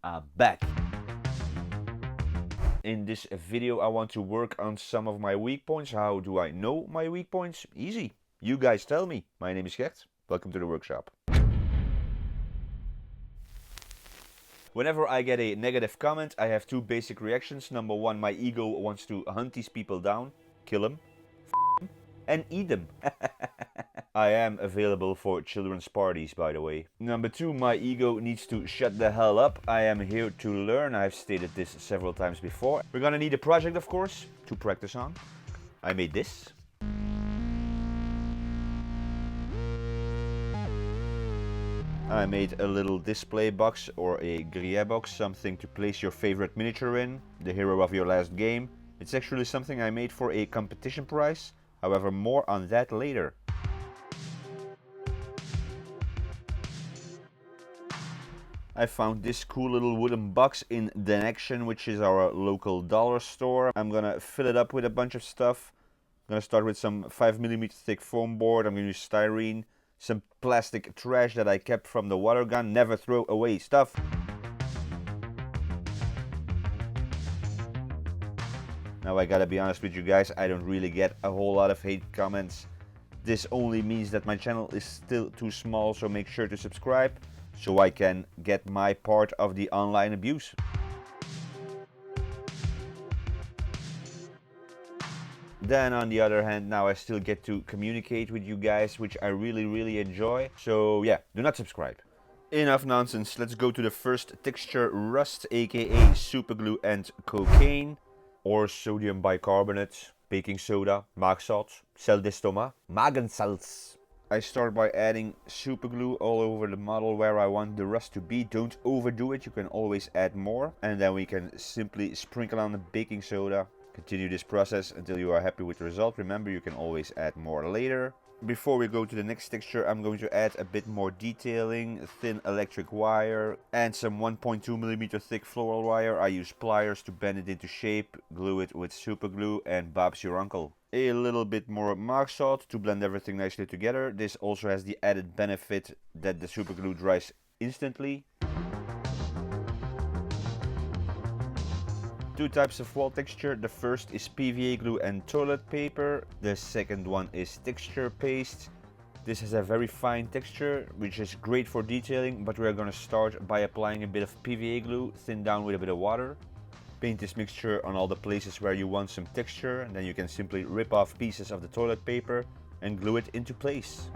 I'm back. In this video I want to work on some of my weak points. How do I know my weak points? Easy. You guys tell me. My name is Gert. Welcome to the workshop. Whenever I get a negative comment, I have two basic reactions. Number one, my ego wants to hunt these people down, kill them, and eat them. I am available for children's parties, by the way. Number two, my ego needs to shut the hell up. I am here to learn. I've stated this several times before. We're gonna need a project, of course, to practice on. I made this. I made a little display box or a grillet box, something to place your favorite miniature in, the hero of your last game. It's actually something I made for a competition prize, however more on that later. I found this cool little wooden box in Den Action, which is our local dollar store. I'm gonna fill it up with a bunch of stuff. I'm gonna start with some 5mm thick foam board. I'm gonna use styrene, some plastic trash that I kept from the water gun. Never throw away stuff. Now I gotta be honest with you guys, I don't really get a whole lot of hate comments. This only means that my channel is still too small, so make sure to subscribe so I can get my part of the online abuse. Then on the other hand, now I still get to communicate with you guys, which I really enjoy. So yeah, do not subscribe. Enough nonsense, let's go to the first texture, rust, aka superglue and cocaine, or sodium bicarbonate, baking soda, maagzout, sel d'estomac, magensalz. I start by adding superglue all over the model where I want the rust to be. Don't overdo it, you can always add more. And then we can simply sprinkle on the baking soda. Continue this process until you are happy with the result. Remember, you can always add more later. Before we go to the next texture, I'm going to add a bit more detailing, thin electric wire and some 1.2mm thick floral wire. I use pliers to bend it into shape, glue it with superglue, and Bob's your uncle. A little bit more maagzout to blend everything nicely together. This also has the added benefit that the superglue dries instantly. Two types of wall texture. The first is PVA glue and toilet paper. The second one is texture paste. This has a very fine texture, which is great for detailing, but we're going to start by applying a bit of PVA glue, thin down with a bit of water. Paint this mixture on all the places where you want some texture, and then you can simply rip off pieces of the toilet paper and glue it into place.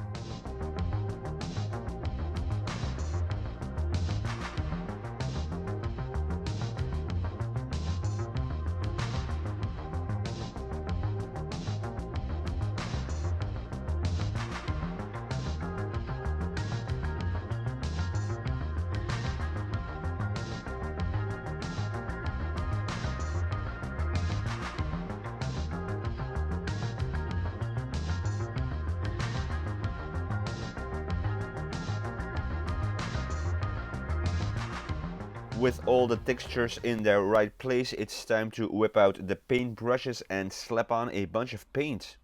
With all the textures in their right place, it's time to whip out the paint brushes and slap on a bunch of paint.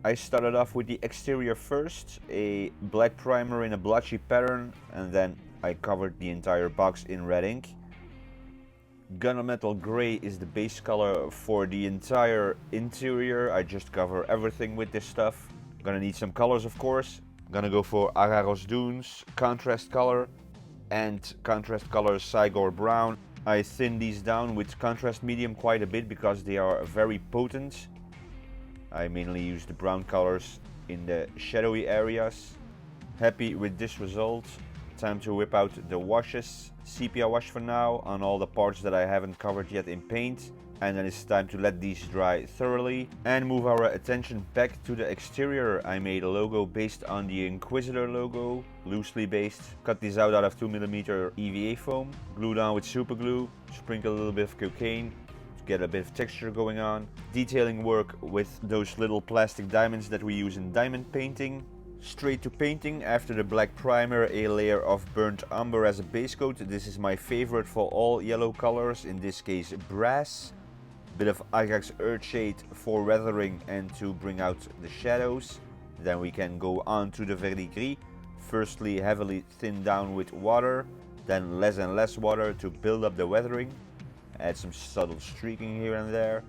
I started off with the exterior first, a black primer in a blotchy pattern, and then I covered the entire box in red ink. Gunmetal Gray is the base color for the entire interior. I just cover everything with this stuff. Gonna need some colors, of course. Gonna go for Agaros Dunes, contrast color, and contrast color Cygor Brown. I thin these down with contrast medium quite a bit because they are very potent. I mainly use the brown colors in the shadowy areas. Happy with this result. Time to whip out the washes. Sepia wash for now on all the parts that I haven't covered yet in paint. And then it's time to let these dry thoroughly and move our attention back to the exterior. I made a logo based on the Inquisitor logo, loosely based. Cut these out of 2mm EVA foam, glued on with super glue, sprinkle a little bit of cocaine to get a bit of texture going on. Detailing work with those little plastic diamonds that we use in diamond painting. Straight to painting. After the black primer, a layer of burnt umber as a base coat. This is my favorite for all yellow colors, in this case brass. Bit of Ajax Earthshade for weathering and to bring out the shadows. Then we can go on to the verdigris. Firstly, heavily thinned down with water, then less and less water to build up the weathering. Add some subtle streaking here and there.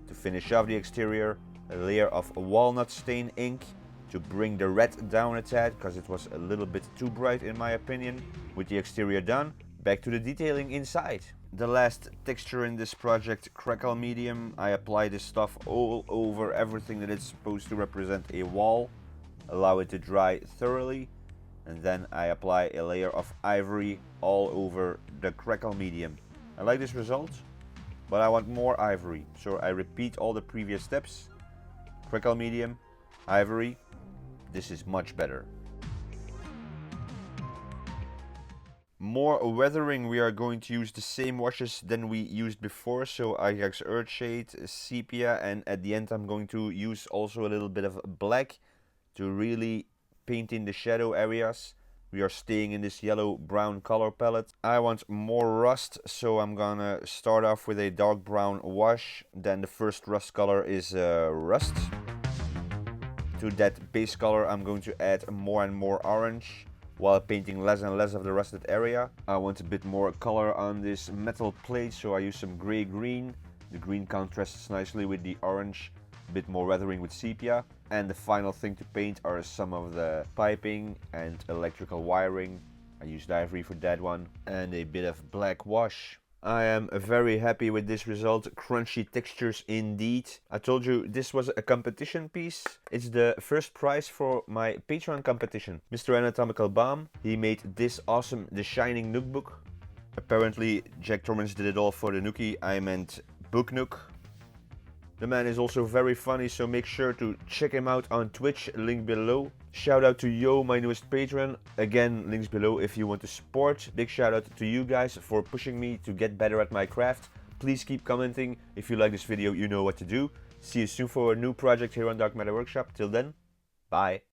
To finish off the exterior, a layer of walnut stain ink to bring the red down a tad, because it was a little bit too bright in my opinion. With the exterior done, back to the detailing inside. The last texture in this project, crackle medium. I apply this stuff all over everything that is supposed to represent a wall. Allow it to dry thoroughly, and then I apply a layer of ivory all over the crackle medium. I like this result, but I want more ivory, so I repeat all the previous steps. Crackle medium, ivory. This is much better. More weathering, we are going to use the same washes than we used before, so Ajax Earthshade, Sepia, and at the end I'm going to use also a little bit of black to really paint in the shadow areas. We are staying in this yellow-brown color palette. I want more rust, so I'm gonna start off with a dark brown wash. Then the first rust color is rust. To that base color I'm going to add more and more orange, while painting less and less of the rusted area. I want a bit more color on this metal plate, so I use some gray-green. The green contrasts nicely with the orange, a bit more weathering with sepia. And the final thing to paint are some of the piping and electrical wiring. I used ivory for that one, and a bit of black wash. I am very happy with this result. Crunchy textures indeed. I told you this was a competition piece. It's the first prize for my Patreon competition. Mr. Anatomical Bomb, he made this awesome The Shining Nook book. Apparently Jack Torrance did it all for the Nookie. I meant Book Nook. The man is also very funny, so make sure to check him out on Twitch, link below. Shout out to Yo, my newest patron. Again, links below if you want to support. Big shout out to you guys for pushing me to get better at my craft. Please keep commenting. If you like this video, you know what to do. See you soon for a new project here on Dark Matter Workshop. Till then, bye.